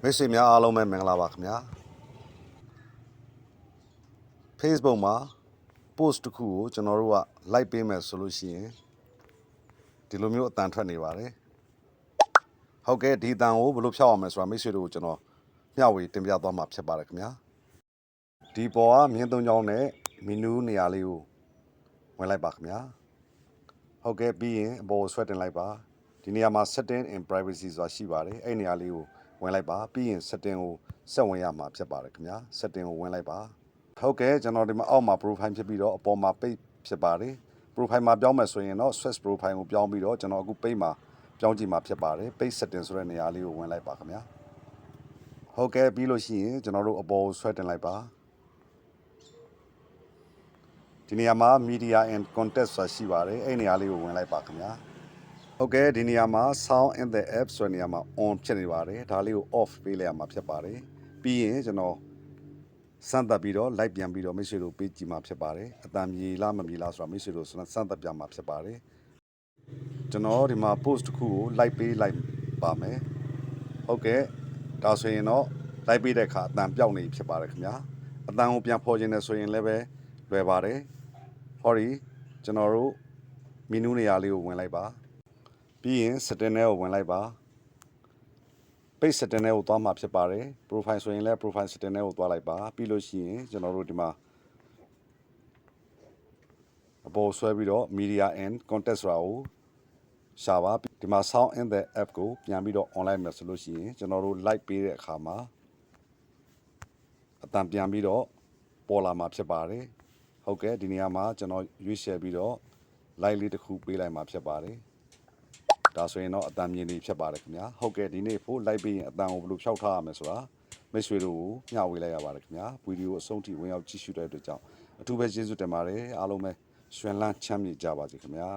မိတ်ဆွေများအားလုံးပဲမင်္ဂလာပါခင်ဗျာ Facebook မှာ post တစ်ခုကိုကျွန်တော်တို့က like ပေးမယ်ဆိုလို့ရှိရင်ဒီလိုမျိုးအတန်ထွက်နေပါတယ်ဟုတ်ကဲ့ဒီအတန်ကိုဘယ်လိုဖြောက်အောင်မလဲဆိုတာမိတ်ဆွေတို့ကိုကျွန်တော်မျှဝေတင်ပြသွားမှာဖြစ်ပါတယ်ခင်ဗျာဒီပေါ်ကမြင်းသုံးချောင်းနဲ့မီနူးနေရာလေးကိုဝင်လိုက်ပါခင်ဗျာဟုတ်ကဲ့ပြီးရင်အပေါ်ကိုဆွဲတင်လိုက်ပါဒီနေရာမှာ setting and privacy ဆိုတာရှိပါတယ်အဲ့နေရာလေးကိုဝင်လိုက်ပါပြီးရင် setting ကိုဆက်ဝင်ရမှာဖြစ်ပါတယ်ခင်ဗျာ setting ကိုဝင်လိုက်ပါဟုတ်ကဲ့ကျွန်တော်ဒီမှာအောက်မှာ profile ဖြစ်ပြီးတော့အပေါ်မှာ page ဖြစ်ပါတယ် profile မှာပြောင်းမယ်ဆိုရင်တော့ switch profile ကိုပြောင်းပြီးတော့ကျွန်တော်အခု page မှာပြောင်းကြည့်မှာဖြစ်ပါတယ် page setting ဆိုတဲ့နေရာလေးကိုဝင်လိုက်ပါခင်ဗျာဟုတ်ကဲ့ပြီးလို့ရှိရင်ကျွန်တော်တို့အပေါ်ကိုဆွဲတင်လိုက်ပါဒီနေရာမှာ media and content ဆိုတာရှိပါတယ်အဲ့နေရာလေးကိုဝင်လိုက်ပါခင်ဗျာဟုတ်ကဲ့ဒီနေရာမှာ sound in the app ဆိုတဲ့နေရာမှာ on ဖြစ်နေပါတယ်ဒါလေးကို off ပေးလိုက်ရမှာဖြစ်ပါတယ်ပြီးရင်ကျွန်တော်စမ်းသပ်ပြီးတော့ like ပြန်ပြီးတော့မိတ်ဆွေတို့ပေးကြည့်မှာဖြစ်ပါတယ်အတန်မြေလားမမြေလားဆိုတာမိတ်ဆွေတို့စမ်းသပ်ပြမှာဖြစ်ပါတယ်ကျွန်တော်ဒီမှာ post တစ်ခုကို like ပေးလိုက်ပါမယ်ဟုတ်ကဲ့ဒါဆိုရင်တော့ like ပေးတဲ့အခါအတန်ပြောက်နေဖြစ်ပါတယ်ခင်ဗျာအတန်ကိုပြန်ဖော်ခြင်းနဲ့ဆိုရင်လည်းပဲလွယ်ပါတယ်ဟောဒီကျွန်တော်တို့မီနူးနေရာလေးကိုဝင်လိုက်ပါပြီးရင် setting ထဲကိုဝင်လိုက်ပါ page setting ထဲကိုသွားမှာဖြစ်ပါတယ် profile ဆိုရင်လည်း profile setting ထဲကိုသွားလိုက်ပါပြီးလို့ရှိရင်ကျွန်တော်တို့ဒီမှာအပေါ်ဆွဲပြီးတော့ media and content ဆိုတာကိုရှာပါဒီမှာ sound in the app ကိုပြန်ပြီးတော့ online မယ်ဆိုလို့ရှိရင်ကျွန်တော်တို့ like ပေးတဲ့အခါမှာအတန်ပြန်ပြီးတော့ပေါ်လာမှာဖြစ်ပါတယ်ဟုတ်ကဲ့ဒီနေရာမှာကျွန်တော်ရွေးချယ်ပြီးတော့ like လေးတစ်ခုပေးလိုက်မှာဖြစ်ပါတယ်ဒါဆိုရင်တော့အတန်မြင်နေဖြစ်ပါတယ်ခင်ဗျာဟုတ်ကဲ့ဒီနေ့ဖို့ like ပေးရင်အတန်ကိုဘယ်လိုဖြောက်ထားရမလဲဆိုတာမိတ်ဆွေတို့ကိုမျှဝေလိုက်ရပါတယ်ခင်ဗျာဗီဒီယိုအဆုံးထိဝင်ရောက်ကြည့်ရှုတဲ့အတွက်ကြောင့်အထူးပဲကျေးဇူးတင်ပါတယ်အားလုံးပဲရွှင်လန်းချမ်းမြေ့ကြပါစေခင်ဗျာ